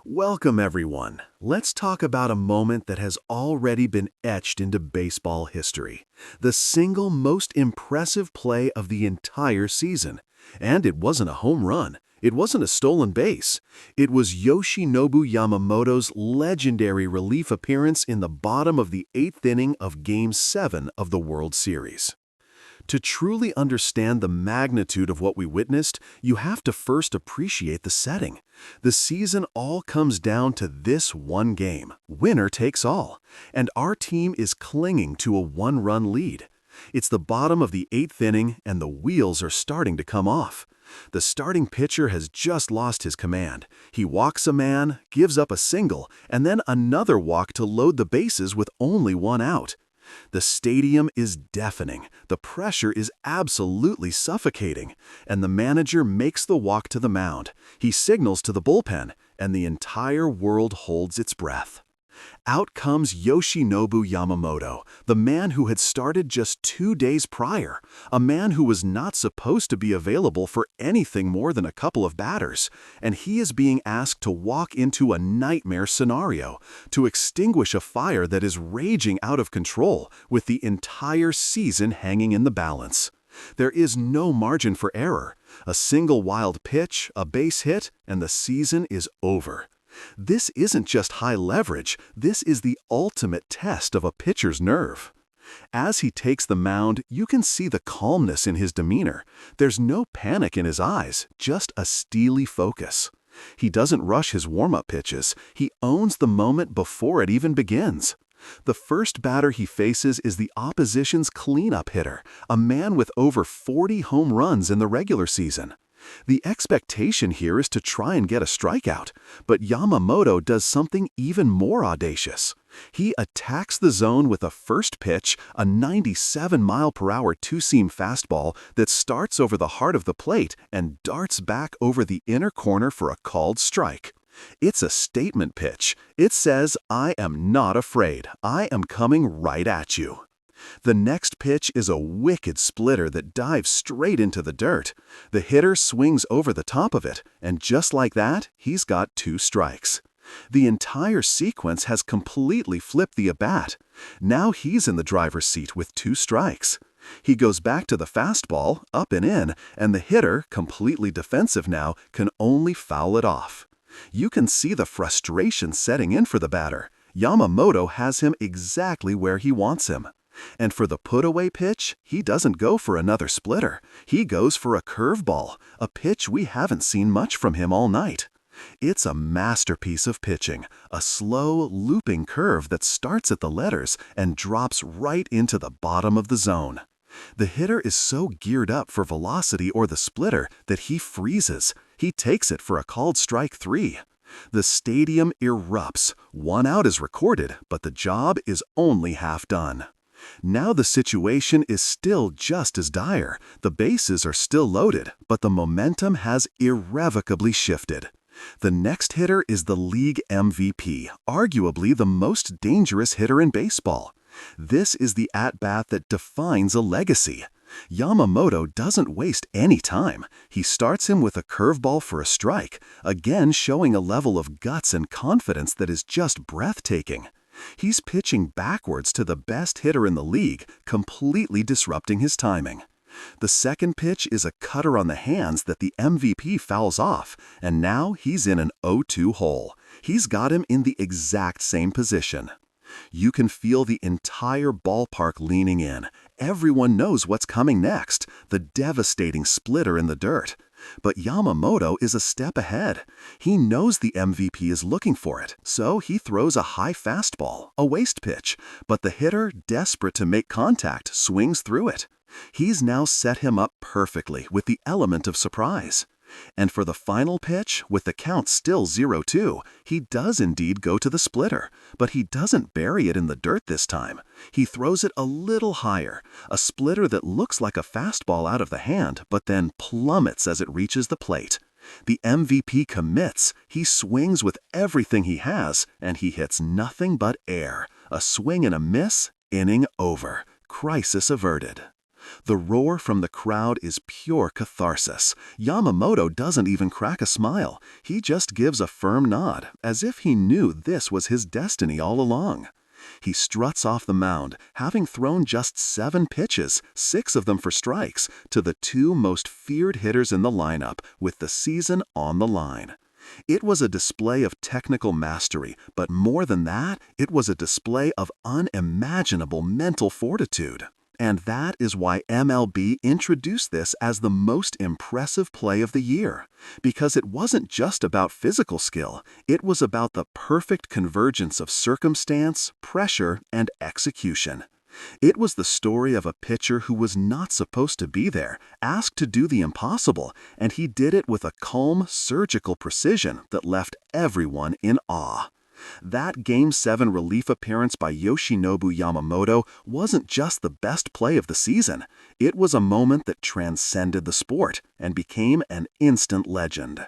Welcome, everyone. Let's talk about a moment that has already been etched into baseball history. The single most impressive play of the entire season. And it wasn't a home run. It wasn't a stolen base. It was Yoshinobu Yamamoto's legendary relief appearance in the bottom of the 8th inning of Game 7 of the World Series. To truly understand the magnitude of what we witnessed, you have to first appreciate the setting. The season all comes down to this one game. Winner takes all. And our team is clinging to a one-run lead. It's the bottom of the 8th inning, and the wheels are starting to come off. The starting pitcher has just lost his command. He walks a man, gives up a single, and then another walk to load the bases with only one out. The stadium is deafening, the pressure is absolutely suffocating, and the manager makes the walk to the mound. He signals to the bullpen, and the entire world holds its breath. Out comes Yoshinobu Yamamoto, the man who had started just 2 days prior, a man who was not supposed to be available for anything more than a couple of batters, and he is being asked to walk into a nightmare scenario, to extinguish a fire that is raging out of control, with the entire season hanging in the balance. There is no margin for error. A single wild pitch, a base hit, and the season is over. This isn't just high leverage, this is the ultimate test of a pitcher's nerve. As he takes the mound, you can see the calmness in his demeanor. There's no panic in his eyes, just a steely focus. He doesn't rush his warm-up pitches, he owns the moment before it even begins. The first batter he faces is the opposition's cleanup hitter, a man with over 40 home runs in the regular season. The expectation here is to try and get a strikeout, but Yamamoto does something even more audacious. He attacks the zone with a first pitch, a 97-mile-per-hour two-seam fastball that starts over the heart of the plate and darts back over the inner corner for a called strike. It's a statement pitch. It says, "I am not afraid. I am coming right at you." The next pitch is a wicked splitter that dives straight into the dirt. The hitter swings over the top of it, and just like that, he's got 2 strikes. The entire sequence has completely flipped the at-bat. Now he's in the driver's seat with 2 strikes. He goes back to the fastball, up and in, and the hitter, completely defensive now, can only foul it off. You can see the frustration setting in for the batter. Yamamoto has him exactly where he wants him. And for the put-away pitch, he doesn't go for another splitter. He goes for a curveball, a pitch we haven't seen much from him all night. It's a masterpiece of pitching, a slow, looping curve that starts at the letters and drops right into the bottom of the zone. The hitter is so geared up for velocity or the splitter that he freezes. He takes it for a called strike 3. The stadium erupts. 1 out is recorded, but the job is only half done. Now the situation is still just as dire. The bases are still loaded, but the momentum has irrevocably shifted. The next hitter is the league MVP, arguably the most dangerous hitter in baseball. This is the at-bat that defines a legacy. Yamamoto doesn't waste any time. He starts him with a curveball for a strike, again showing a level of guts and confidence that is just breathtaking. He's pitching backwards to the best hitter in the league, completely disrupting his timing. The second pitch is a cutter on the hands that the MVP fouls off, and now he's in an 0-2 hole. He's got him in the exact same position. You can feel the entire ballpark leaning in. Everyone knows what's coming next, the devastating splitter in the dirt. But Yamamoto is a step ahead. He knows the MVP is looking for it, so he throws a high fastball, a waste pitch, but the hitter, desperate to make contact, swings through it. He's now set him up perfectly with the element of surprise. And for the final pitch, with the count still 0-2, he does indeed go to the splitter, but he doesn't bury it in the dirt this time. He throws it a little higher, a splitter that looks like a fastball out of the hand, but then plummets as it reaches the plate. The MVP commits, he swings with everything he has, and he hits nothing but air. A swing and a miss, inning over. Crisis averted. The roar from the crowd is pure catharsis. Yamamoto doesn't even crack a smile. He just gives a firm nod, as if he knew this was his destiny all along. He struts off the mound, having thrown just 7 pitches, 6 of them for strikes, to the 2 most feared hitters in the lineup, with the season on the line. It was a display of technical mastery, but more than that, it was a display of unimaginable mental fortitude. And that is why MLB introduced this as the most impressive play of the year. Because it wasn't just about physical skill, it was about the perfect convergence of circumstance, pressure, and execution. It was the story of a pitcher who was not supposed to be there, asked to do the impossible, and he did it with a calm, surgical precision that left everyone in awe. That Game 7 relief appearance by Yoshinobu Yamamoto wasn't just the best play of the season. It was a moment that transcended the sport and became an instant legend.